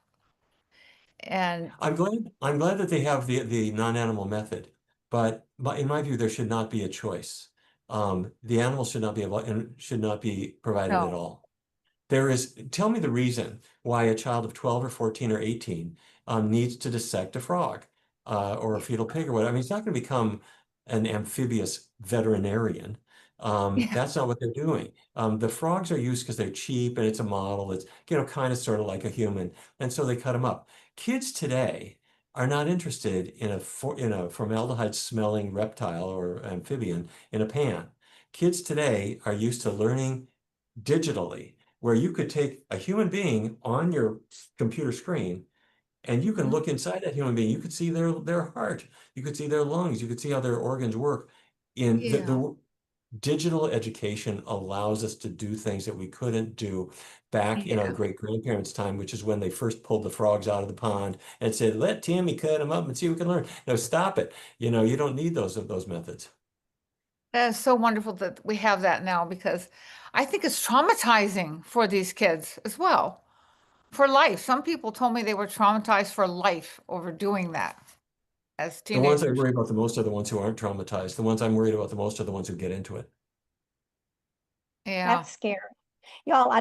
And I'm glad that they have the non-animal method, but in my view, there should not be a choice. The animals should not be provided at all. Tell me the reason why a child of 12 or 14 or 18 needs to dissect a frog or a fetal pig or whatever. I mean, he's not going to become an amphibious veterinarian. Yeah. That's not what they're doing. The frogs are used because they're cheap and it's a model. It's, kind of sort of like a human. And so they cut them up. Kids today are not interested in a formaldehyde smelling reptile or amphibian in a pan. Kids today are used to learning digitally, where you could take a human being on your computer screen and you can Mhm. look inside that human being. You could see their heart, you could see their lungs, you could see how their organs work. In Yeah. the digital education allows us to do things that we couldn't do back in our Yeah. great-grandparents' time, which is when they first pulled the frogs out of the pond and said, let Tammy cut them up and see what we can learn. No, stop it. You don't need those methods. That is so wonderful that we have that now because I think it's traumatizing for these kids as well, for life. Some people told me they were traumatized for life over doing that as The ones I teenagers. worry about the most are the ones who aren't traumatized. The ones I'm worried about the most are the ones who get into it. Yeah. That's scary. Y'all,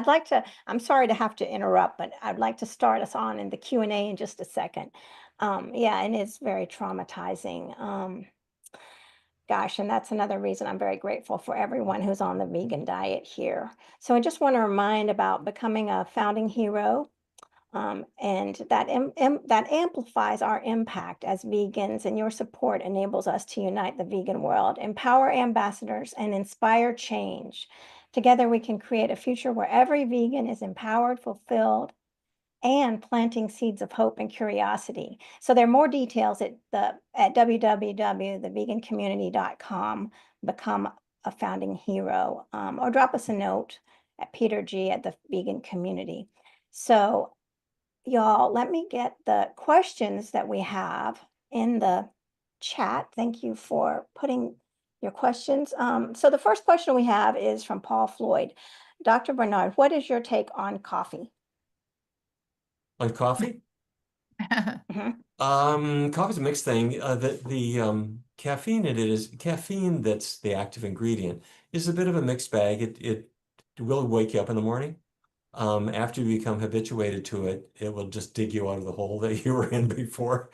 I'm sorry to have to interrupt, but I'd like to start us on in the Q&A in just a second. Yeah, and it's very traumatizing. Gosh, and that's another reason I'm very grateful for everyone who's on the vegan diet here. So I just want to remind about becoming a founding hero, and that amplifies our impact as vegans, and your support enables us to unite the vegan world, empower ambassadors, and inspire change. Together, we can create a future where every vegan is empowered, fulfilled, and planting seeds of hope and curiosity. So there are more details at www.thevegancommunity.com. Become a founding hero, or drop us a note at Peter G at the Vegan Community. So y'all, let me get the questions that we have in the chat. Thank you for putting your questions. So the first question we have is from Paul Floyd. Dr. Barnard, what is your take on coffee? On coffee? Mhm. Coffee's a mixed thing. The caffeine in it is caffeine that's the active ingredient is a bit of a mixed bag. It will wake you up in the morning. After you become habituated to it, it will just dig you out of the hole that you were in before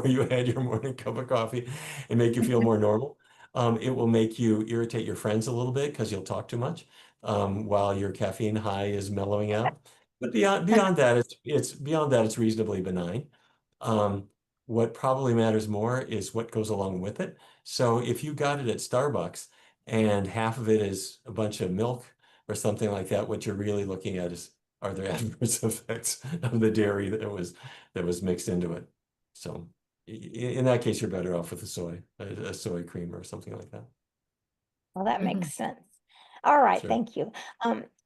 you had your morning cup of coffee and make you feel more normal. It will make you irritate your friends a little bit because you'll talk too much while your caffeine high is mellowing out. But beyond that, it's reasonably benign. Um, what probably matters more is what goes along with it. So if you got it at Starbucks and half of it is a bunch of milk or something like that, what you're really looking at is, are there adverse effects of the dairy that was mixed into it? So in that case, you're better off with a soy cream or something like that. Well, that Mhm. makes sense. All right, Sure. thank you.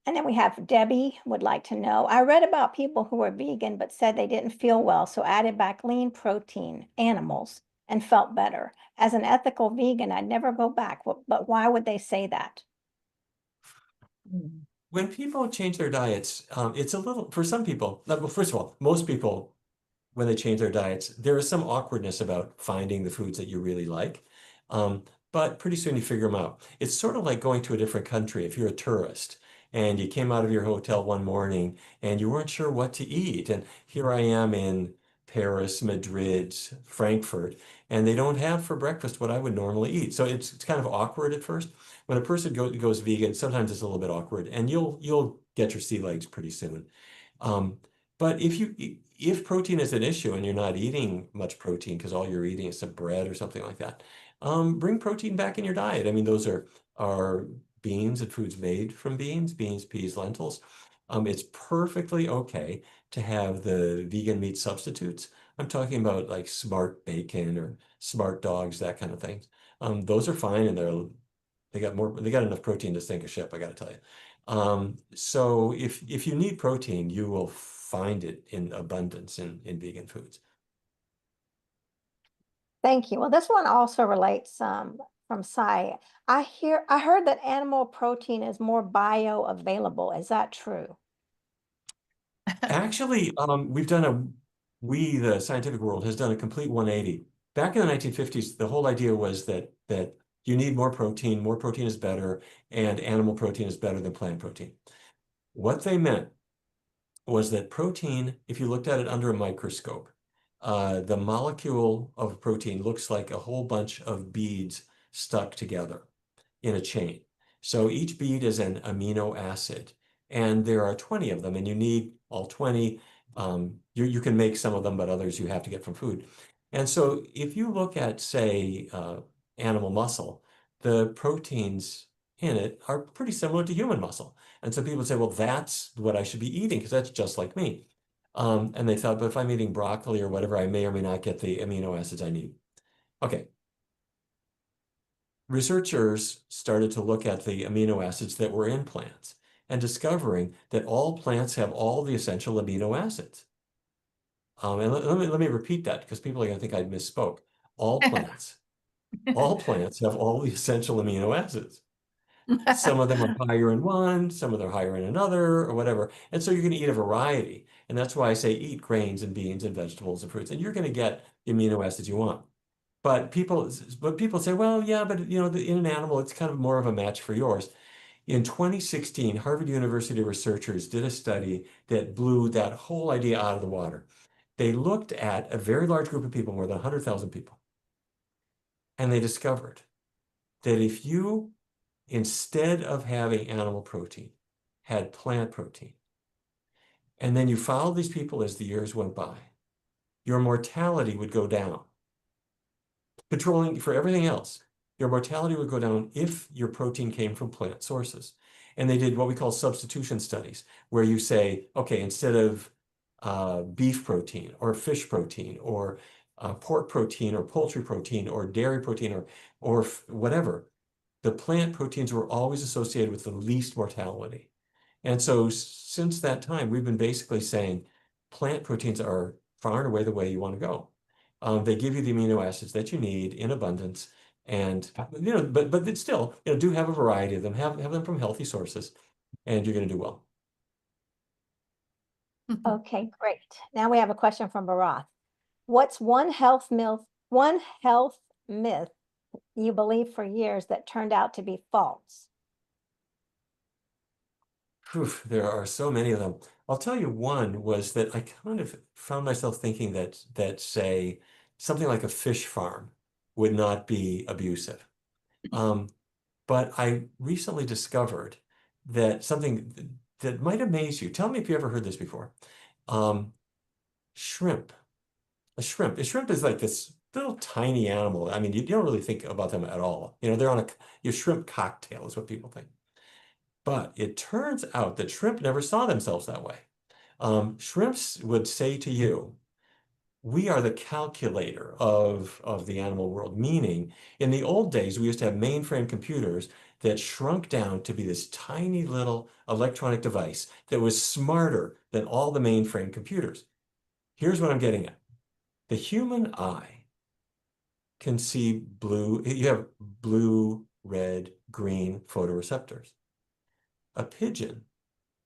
And then we have Debbie would like to know, I read about people who were vegan but said they didn't feel well, so added back lean protein animals and felt better. As an ethical vegan, I'd never go back, but why would they say that? When people change their diets, it's a little, for some people, well, first of all, most people when they change their diets, there is some awkwardness about finding the foods that you really like. Um, but pretty soon you figure them out. It's sort of like going to a different country. If you're a tourist and you came out of your hotel one morning and you weren't sure what to eat, and here I am in Paris, Madrid, Frankfurt, and they don't have for breakfast what I would normally eat. So it's kind of awkward at first. When a person goes vegan, sometimes it's a little bit awkward, and you'll get your sea legs pretty soon. Um, but if protein is an issue and you're not eating much protein because all you're eating is some bread or something like that, bring protein back in your diet. I mean, those are beans and foods made from beans, peas, lentils. It's perfectly okay to have the vegan meat substitutes. I'm talking about like smart bacon or smart dogs, that kind of thing. Those are fine and they got enough protein to sink a ship, I got to tell you. So if you need protein, you will find it in abundance in vegan foods. Thank you. Well, this one also relates from Sai. I heard that animal protein is more bioavailable. Is that true? Actually, the scientific world, has done a complete 180. Back in the 1950s, the whole idea was that you need more protein is better, and animal protein is better than plant protein. What they meant was that protein, if you looked at it under a microscope, the molecule of protein looks like a whole bunch of beads stuck together in a chain. So each bead is an amino acid, and there are 20 of them, and you need all 20. You can make some of them, but others you have to get from food. And so if you look at, say, animal muscle, the proteins in it are pretty similar to human muscle. And so people say, well, that's what I should be eating because that's just like me. And they thought, but if I'm eating broccoli or whatever, I may or may not get the amino acids I need. Okay. Researchers started to look at the amino acids that were in plants and discovering that all plants have all the essential amino acids. And let me repeat that because people are going to think I misspoke. All plants have all the essential amino acids. Some of them are higher in one, some of them are higher in another, or whatever. And so you're going to eat a variety. And that's why I say eat grains and beans and vegetables and fruits, and you're going to get the amino acids you want. But people say, well, yeah, but you know, in an animal, it's kind of more of a match for yours. In 2016, Harvard University researchers did a study that blew that whole idea out of the water. They looked at a very large group of people, more than 100,000 people, and they discovered that if you, instead of having animal protein, had plant protein, and then you followed these people as the years went by, your mortality would go down. Controlling for everything else, your mortality would go down if your protein came from plant sources. And they did what we call substitution studies, where you say, okay, instead of beef protein or fish protein or pork protein or poultry protein or dairy protein or whatever, the plant proteins were always associated with the least mortality. And so since that time, we've been basically saying plant proteins are far and away the way you want to go. They give you the amino acids that you need in abundance, and you know, but it's still, you know, do have a variety of them. Have them from healthy sources, and you're going to do well. Okay, great. Now we have a question from Barath. What's one health myth you believed for years that turned out to be false? Whew, there are so many of them. I'll tell you one was that I kind of found myself thinking that say something like a fish farm would not be abusive. But I recently discovered that something that might amaze you. Tell me if you ever heard this before. Shrimp. A shrimp is like this little tiny animal. I mean, you don't really think about them at all. You know, they're on your shrimp cocktail is what people think. But it turns out that shrimp never saw themselves that way. Shrimps would say to you, we are the calculator of the animal world, meaning in the old days, we used to have mainframe computers that shrunk down to be this tiny little electronic device that was smarter than all the mainframe computers. Here's what I'm getting at. The human eye can see blue, you have blue, red, green photoreceptors. A pigeon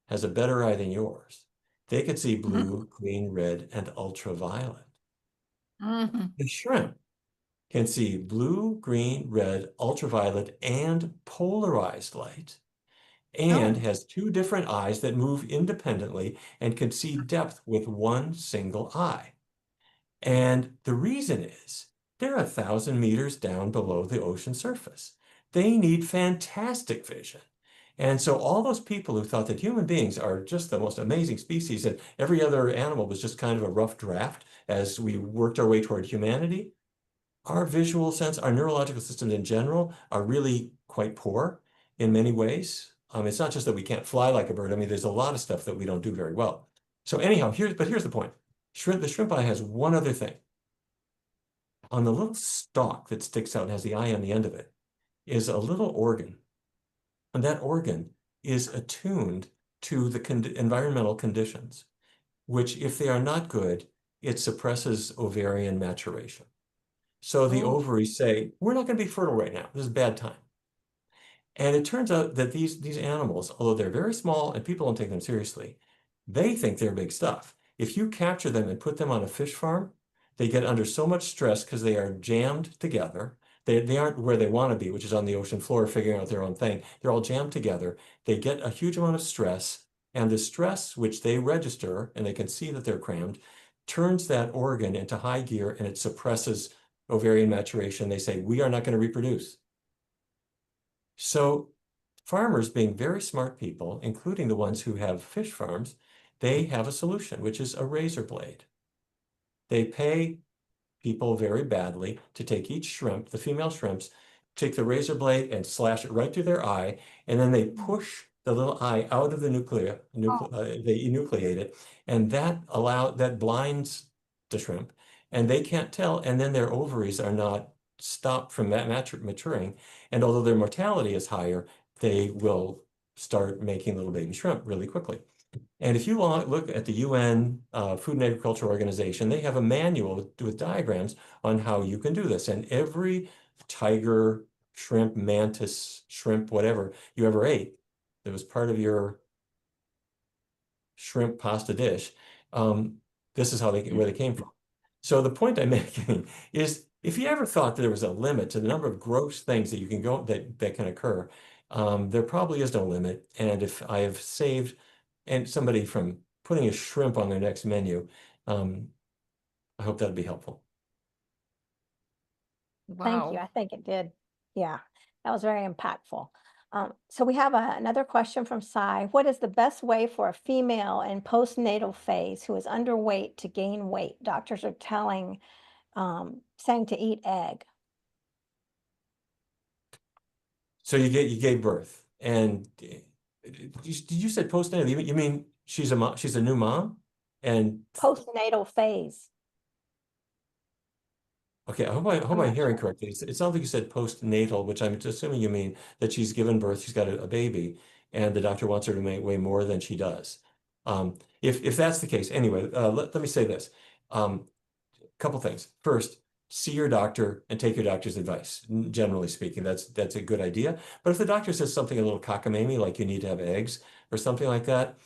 has a better eye than yours. They can see blue, green, red, and ultraviolet. The shrimp can see blue, green, red, ultraviolet, and polarized light, and has two different eyes that move independently and can see depth with one single eye. And the reason is they're 1,000 meters down below the ocean surface. They need fantastic vision. And so all those people who thought that human beings are just the most amazing species and every other animal was just kind of a rough draft as we worked our way toward humanity, our visual sense, our neurological systems in general are really quite poor in many ways. It's not just that we can't fly like a bird. I mean, there's a lot of stuff that we don't do very well. So anyhow, here's the point. The shrimp eye has one other thing. On the little stalk that sticks out and has the eye on the end of it is a little organ. And that organ is attuned to the environmental conditions, which if they are not good, it suppresses ovarian maturation. So the ovaries say, we're not going to be fertile right now. This is a bad time. And it turns out that these animals, although they're very small and people don't take them seriously, they think they're big stuff. If you capture them and put them on a fish farm, they get under so much stress because they are jammed together. They aren't where they want to be, which is on the ocean floor figuring out their own thing. They're all jammed together. They get a huge amount of stress. And the stress, which they register, and they can see that they're crammed, turns that organ into high gear, and it suppresses ovarian maturation. They say, we are not going to reproduce. So farmers, being very smart people, including the ones who have fish farms, they have a solution, which is a razor blade. They pay people very badly to take each shrimp, the female shrimps, take the razor blade and slash it right through their eye, and then they push the little eye out of the they enucleate it, and that blinds the shrimp, and they can't tell, and then their ovaries are not stopped from maturing, and although their mortality is higher, they will start making little baby shrimp really quickly. And if you look at the UN Food and Agriculture Organization, they have a manual with diagrams on how you can do this. And every tiger, shrimp, mantis, shrimp, whatever you ever ate that was part of your shrimp pasta dish, this is where they came from. So the point I'm making is, if you ever thought that there was a limit to the number of gross things that you can that can occur, there probably is no limit. And if I have saved somebody from putting a shrimp on their next menu, I hope that'd be helpful. Thank you. Wow. I think it did. Yeah, that was very impactful. So we have another question from Sai. What is the best way for a female in postnatal phase who is underweight to gain weight? Doctors are saying to eat egg. So you gave birth, and did you say postnatal? You mean she's a new mom, and Postnatal phase. okay, I hope I'm hearing correctly. It sounds like you said postnatal, which I'm assuming you mean that she's given birth, she's got a baby, and the doctor wants her to weigh more than she does. If that's the case, anyway, let me say this. Couple things. First, see your doctor and take your doctor's advice. Generally speaking, that's a good idea. But if the doctor says something a little cockamamie, like you need to have eggs or something like that,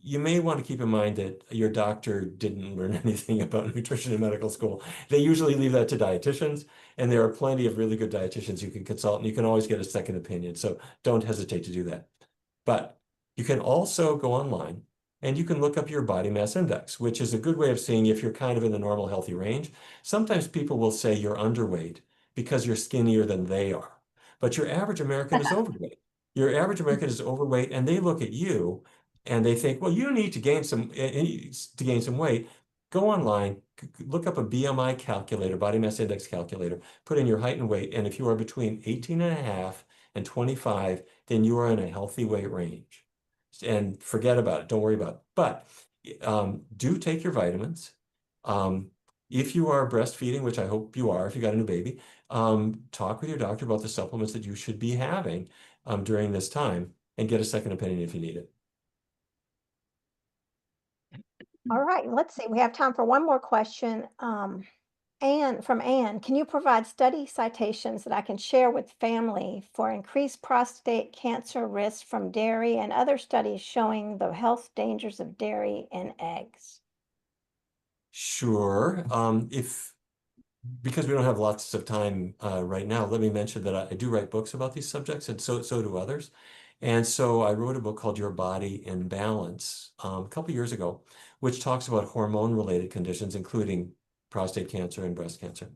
you may want to keep in mind that your doctor didn't learn anything about nutrition in medical school. They usually leave that to dietitians, and there are plenty of really good dietitians you can consult, and you can always get a second opinion. So don't hesitate to do that. But you can also go online and you can look up your body mass index, which is a good way of seeing if you're kind of in the normal healthy range. Sometimes people will say you're underweight because you're skinnier than they are, but your average American is overweight. Your average American is overweight, and they look at you and they think, well, you need to gain some weight. Go online, look up a BMI calculator, body mass index calculator, put in your height and weight, and if you are between 18.5 and 25, then you are in a healthy weight range. And forget about it. Don't worry about it. But do take your vitamins. If you are breastfeeding, which I hope you are, if you got a new baby, talk with your doctor about the supplements that you should be having during this time, and get a second opinion if you need it. All right, let's see. We have time for one more question. Anne, can you provide study citations that I can share with family for increased prostate cancer risk from dairy and other studies showing the health dangers of dairy and eggs? Sure. Because we don't have lots of time right now, let me mention that I do write books about these subjects, and so do others. And so I wrote a book called Your Body in Balance a couple years ago, which talks about hormone-related conditions, including prostate cancer and breast cancer.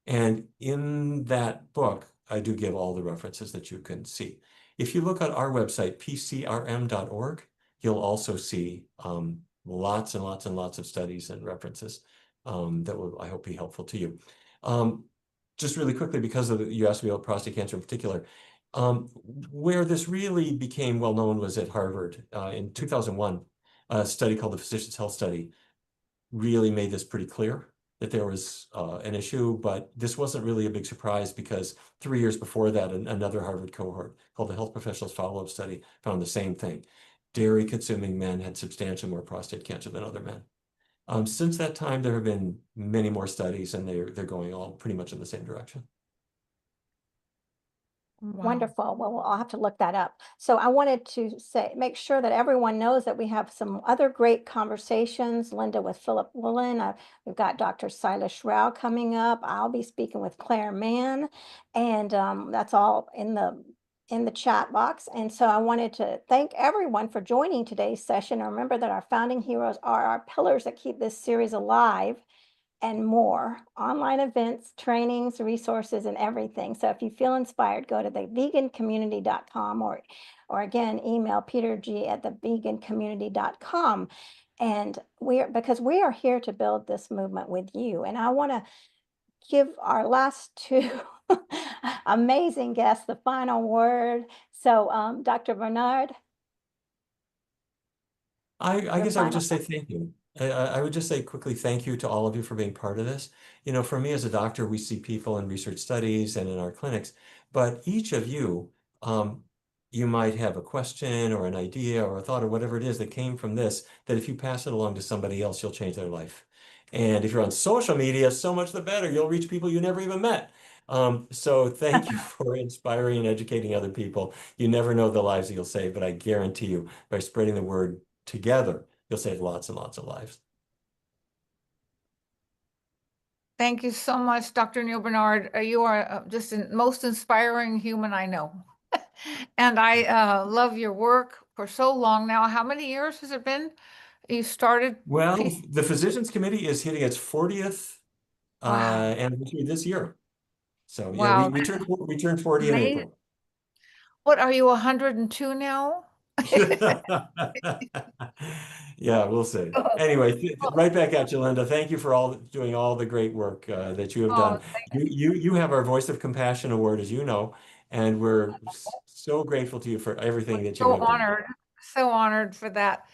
And in that book, I do give all the references that you can see. If you look at our website, PCRM.org, you'll also see lots and lots and lots of studies and references that will, I hope, be helpful to you. Just really quickly, because you asked me about prostate cancer in particular, where this really became well known was at Harvard in 2001. A study called the Physicians' Health Study really made this pretty clear that there was an issue, but this wasn't really a big surprise, because 3 years before that, another Harvard cohort called the Health Professionals Follow-Up Study found the same thing. Dairy-consuming men had substantially more prostate cancer than other men. Since that time, there have been many more studies, and they're going all pretty much in the same direction. Wow. Wonderful. Well, I'll have to look that up. So I wanted to make sure that everyone knows that we have some other great conversations. Linda with Philip Woolen. We've got Dr. Silas Rao coming up. I'll be speaking with Claire Mann, and that's all in the in the chat box. And so I wanted to thank everyone for joining today's session. And remember that our founding heroes are our pillars that keep this series alive, and more online events, trainings, resources, and everything. So if you feel inspired, go to thevegancommunity.com or again, email peterg@thevegancommunity.com. And because we are here to build this movement with you. And I want to give our last two amazing guests the final word. So Dr. Barnard, I your guess I would final just say thought. thank you. I would just say quickly thank you to all of you for being part of this. You know, for me as a doctor, we see people in research studies and in our clinics, but each of you, you might have a question or an idea or a thought or whatever it is that came from this, that if you pass it along to somebody else, you'll change their life. And if you're on social media, so much the better. You'll reach people you never even met. So thank you for inspiring and educating other people. You never know the lives that you'll save, but I guarantee you, by spreading the word together, you'll save lots and lots of lives. Thank you so much, Dr. Neal Barnard. You are just the most inspiring human I know. And I love your work for so long now. How many years has it been? You started Well, PC. the Physicians Committee is hitting its 40th Wow. anniversary this year. So yeah, Wow. we turned 40 in Amazing. April. What are you, 102 now? Yeah, we'll see. Anyway, right back at you, Linda. Thank you for doing all the great work that you have Oh, done. You have our Voice of Compassion Award, as you know, and we're so grateful to you for everything that you so have done. honored. So honored for that.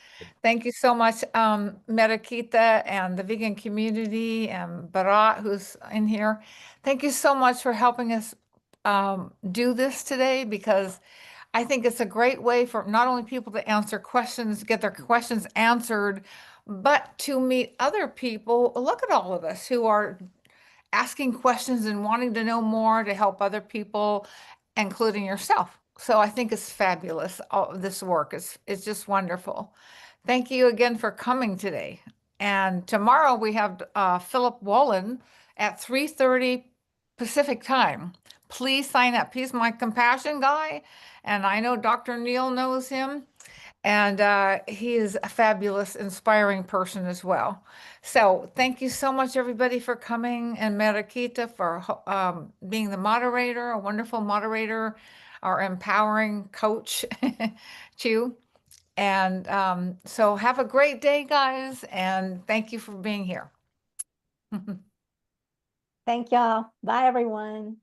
Thank you so much, Mariquita and the vegan community and Barat, who's in here. Thank you so much for helping us do this today, because I think it's a great way for not only people to answer questions, get their questions answered, but to meet other people. Look at all of us who are asking questions and wanting to know more to help other people, including yourself. So I think it's fabulous. All this work is just wonderful. Thank you again for coming today. And tomorrow we have Philip Wolin at 3:30 Pacific time. Please sign up. He's my compassion guy, and I know Dr. Neal knows him. And he is a fabulous, inspiring person as well. So thank you so much, everybody, for coming, and Mariquita for being the moderator, a wonderful moderator, our empowering coach, too. And so have a great day, guys, and thank you for being here. Thank y'all. Bye, everyone.